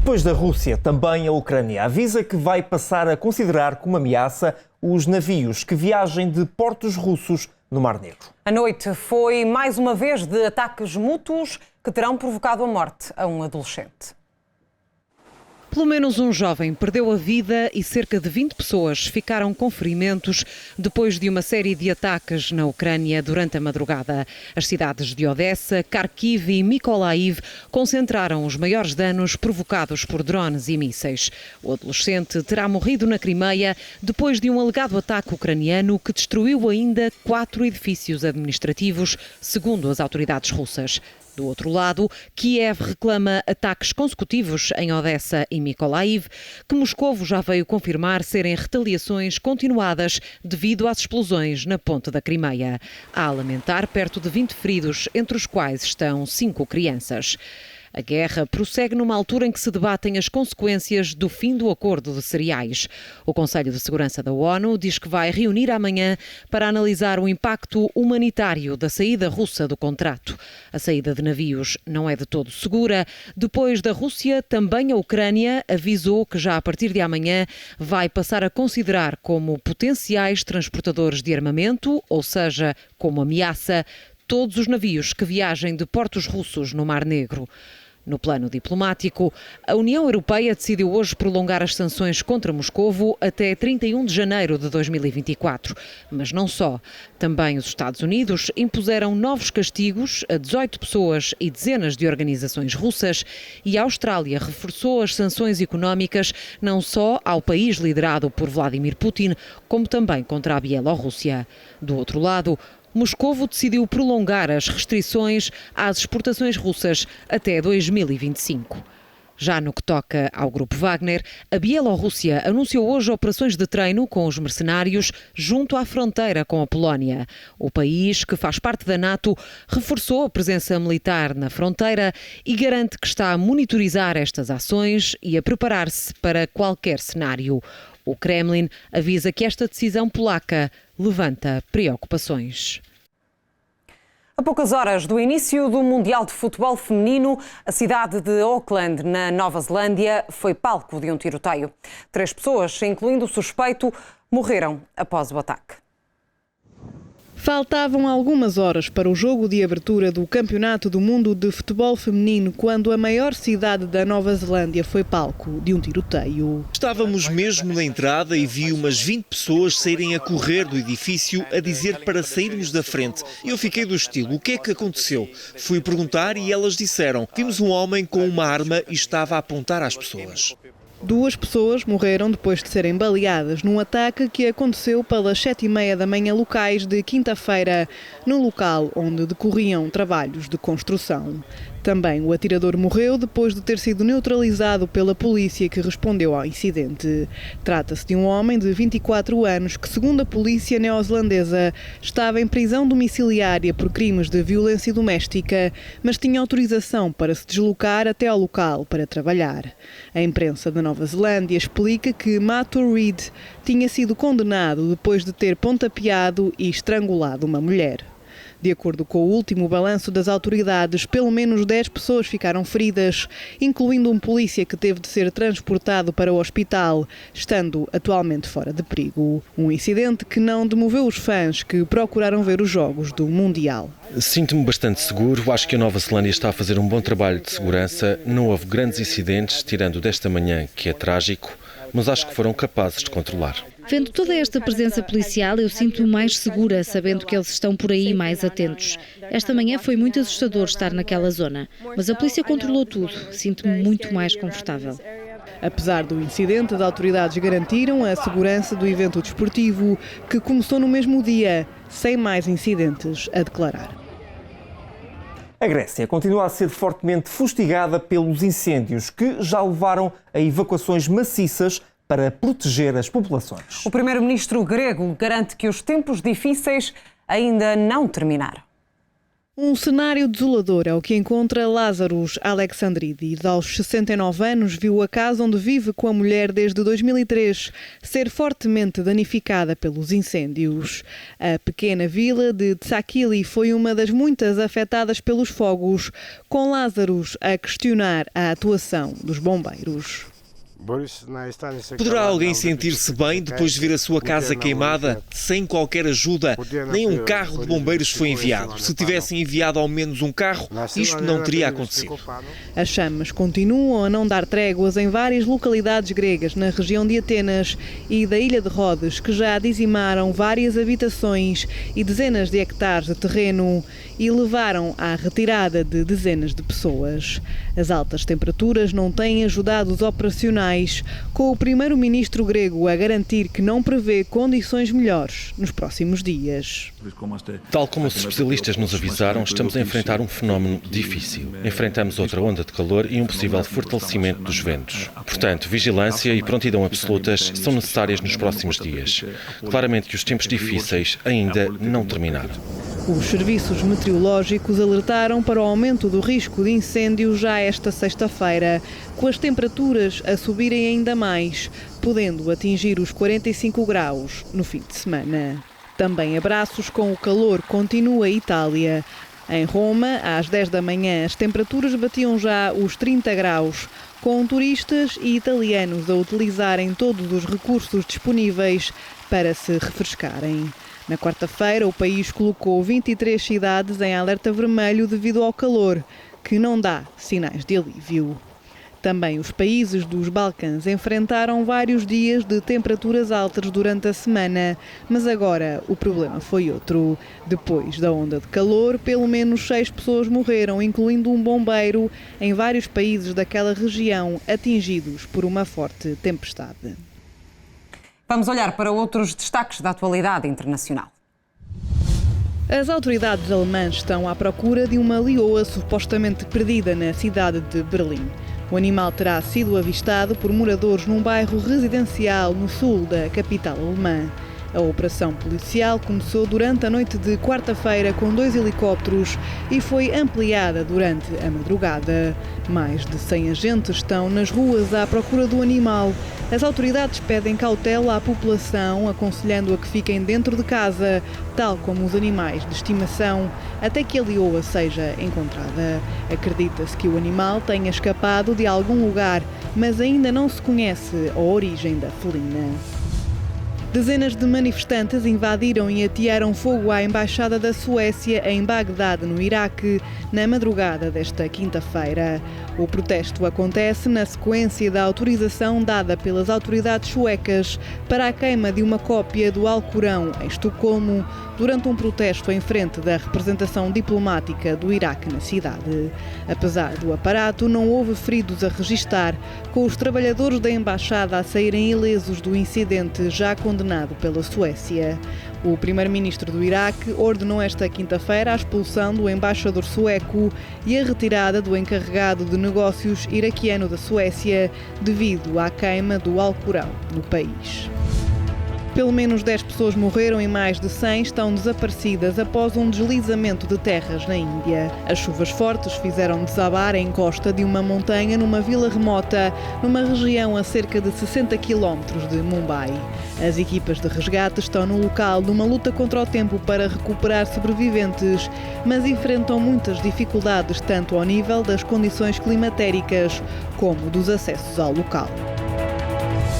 Depois da Rússia, também a Ucrânia avisa que vai passar a considerar como ameaça os navios que viajem de portos russos no Mar Negro. A noite foi mais uma vez de ataques mútuos que terão provocado a morte a um adolescente. Pelo menos um jovem perdeu a vida e cerca de 20 pessoas ficaram com ferimentos depois de uma série de ataques na Ucrânia durante a madrugada. As cidades de Odessa, Kharkiv e Mykolaiv concentraram os maiores danos provocados por drones e mísseis. O adolescente terá morrido na Crimeia depois de um alegado ataque ucraniano que destruiu ainda 4 edifícios administrativos, segundo as autoridades russas. Do outro lado, Kiev reclama ataques consecutivos em Odessa e Mykolaiv, que Moscovo já veio confirmar serem retaliações continuadas devido às explosões na ponte da Crimeia. Há a lamentar perto de 20 feridos, entre os quais estão 5 crianças. A guerra prossegue numa altura em que se debatem as consequências do fim do acordo de cereais. O Conselho de Segurança da ONU diz que vai reunir amanhã para analisar o impacto humanitário da saída russa do contrato. A saída de navios não é de todo segura. Depois da Rússia, também a Ucrânia avisou que já a partir de amanhã vai passar a considerar como potenciais transportadores de armamento, ou seja, como ameaça, todos os navios que viajem de portos russos no Mar Negro. No plano diplomático, a União Europeia decidiu hoje prolongar as sanções contra Moscovo até 31 de janeiro de 2024. Mas não só. Também os Estados Unidos impuseram novos castigos a 18 pessoas e dezenas de organizações russas, e a Austrália reforçou as sanções económicas não só ao país liderado por Vladimir Putin, como também contra a Bielorrússia. Do outro lado, Moscovo decidiu prolongar as restrições às exportações russas até 2025. Já no que toca ao Grupo Wagner, a Bielorrússia anunciou hoje operações de treino com os mercenários junto à fronteira com a Polónia. O país, que faz parte da NATO, reforçou a presença militar na fronteira e garante que está a monitorizar estas ações e a preparar-se para qualquer cenário. O Kremlin avisa que esta decisão polaca levanta preocupações. A poucas horas do início do Mundial de Futebol Feminino, a cidade de Auckland, na Nova Zelândia, foi palco de um tiroteio. 3 pessoas, incluindo o suspeito, morreram após o ataque. Faltavam algumas horas para o jogo de abertura do Campeonato do Mundo de Futebol Feminino quando a maior cidade da Nova Zelândia foi palco de um tiroteio. Estávamos mesmo na entrada e vi umas 20 pessoas saírem a correr do edifício a dizer para sairmos da frente. Eu fiquei do estilo, o que é que aconteceu? Fui perguntar e elas disseram, vimos um homem com uma arma e estava a apontar às pessoas. 2 pessoas morreram depois de serem baleadas num ataque que aconteceu pelas 7h30 da manhã locais de quinta-feira, no local onde decorriam trabalhos de construção. Também o atirador morreu depois de ter sido neutralizado pela polícia que respondeu ao incidente. Trata-se de um homem de 24 anos que, segundo a polícia neozelandesa, estava em prisão domiciliária por crimes de violência doméstica, mas tinha autorização para se deslocar até ao local para trabalhar. A imprensa da Nova Zelândia explica que Matt Reed tinha sido condenado depois de ter pontapeado e estrangulado uma mulher. De acordo com o último balanço das autoridades, pelo menos 10 pessoas ficaram feridas, incluindo um polícia que teve de ser transportado para o hospital, estando atualmente fora de perigo. Um incidente que não demoveu os fãs que procuraram ver os jogos do Mundial. Sinto-me bastante seguro, acho que a Nova Zelândia está a fazer um bom trabalho de segurança, não houve grandes incidentes, tirando desta manhã, que é trágico, mas acho que foram capazes de controlar. Vendo toda esta presença policial, eu sinto-me mais segura, sabendo que eles estão por aí mais atentos. Esta manhã foi muito assustador estar naquela zona, mas a polícia controlou tudo. Sinto-me muito mais confortável. Apesar do incidente, as autoridades garantiram a segurança do evento desportivo, que começou no mesmo dia, sem mais incidentes a declarar. A Grécia continua a ser fortemente fustigada pelos incêndios que já levaram a evacuações maciças para proteger as populações. O primeiro-ministro grego garante que os tempos difíceis ainda não terminaram. Um cenário desolador é o que encontra Lázaros Alexandridis. Aos 69 anos, viu a casa onde vive com a mulher desde 2003 ser fortemente danificada pelos incêndios. A pequena vila de Tsakili foi uma das muitas afetadas pelos fogos, com Lázaros a questionar a atuação dos bombeiros. Poderá alguém sentir-se bem depois de ver a sua casa queimada sem qualquer ajuda? Nem um carro de bombeiros foi enviado. Se tivessem enviado ao menos um carro, isto não teria acontecido. As chamas continuam a não dar tréguas em várias localidades gregas na região de Atenas e da ilha de Rodes, que já dizimaram várias habitações e dezenas de hectares de terreno e levaram à retirada de dezenas de pessoas. As altas temperaturas não têm ajudado os operacionais, com o primeiro-ministro grego a garantir que não prevê condições melhores nos próximos dias. Tal como os especialistas nos avisaram, estamos a enfrentar um fenómeno difícil. Enfrentamos outra onda de calor e um possível fortalecimento dos ventos. Portanto, vigilância e prontidão absolutas são necessárias nos próximos dias. Claramente que os tempos difíceis ainda não terminaram. Os serviços meteorológicos alertaram para o aumento do risco de incêndio já esta sexta-feira, com as temperaturas a subirem ainda mais, podendo atingir os 45 graus no fim de semana. Também abraços com o calor continua a Itália. Em Roma, às 10 da manhã, as temperaturas batiam já os 30 graus, com turistas e italianos a utilizarem todos os recursos disponíveis para se refrescarem. Na quarta-feira, o país colocou 23 cidades em alerta vermelho devido ao calor, que não dá sinais de alívio. Também os países dos Balcãs enfrentaram vários dias de temperaturas altas durante a semana, mas agora o problema foi outro. Depois da onda de calor, pelo menos 6 pessoas morreram, incluindo um bombeiro, em vários países daquela região atingidos por uma forte tempestade. Vamos olhar para outros destaques da atualidade internacional. As autoridades alemãs estão à procura de uma leoa supostamente perdida na cidade de Berlim. O animal terá sido avistado por moradores num bairro residencial no sul da capital alemã. A operação policial começou durante a noite de quarta-feira com 2 helicópteros e foi ampliada durante a madrugada. Mais de 100 agentes estão nas ruas à procura do animal. As autoridades pedem cautela à população, aconselhando a que fiquem dentro de casa, tal como os animais de estimação, até que a leoa seja encontrada. Acredita-se que o animal tenha escapado de algum lugar, mas ainda não se conhece a origem da felina. Dezenas de manifestantes invadiram e atearam fogo à embaixada da Suécia em Bagdade, no Iraque, na madrugada desta quinta-feira. O protesto acontece na sequência da autorização dada pelas autoridades suecas para a queima de uma cópia do Alcorão em Estocolmo, durante um protesto em frente da representação diplomática do Iraque na cidade. Apesar do aparato, não houve feridos a registar, com os trabalhadores da embaixada a saírem ilesos do incidente já condenado pela Suécia. O primeiro-ministro do Iraque ordenou esta quinta-feira a expulsão do embaixador sueco e a retirada do encarregado de negócios iraquiano da Suécia devido à queima do Alcorão no país. Pelo menos 10 pessoas morreram e mais de 100 estão desaparecidas após um deslizamento de terras na Índia. As chuvas fortes fizeram desabar a encosta de uma montanha numa vila remota, numa região a cerca de 60 km de Mumbai. As equipas de resgate estão no local numa luta contra o tempo para recuperar sobreviventes, mas enfrentam muitas dificuldades tanto ao nível das condições climatéricas como dos acessos ao local.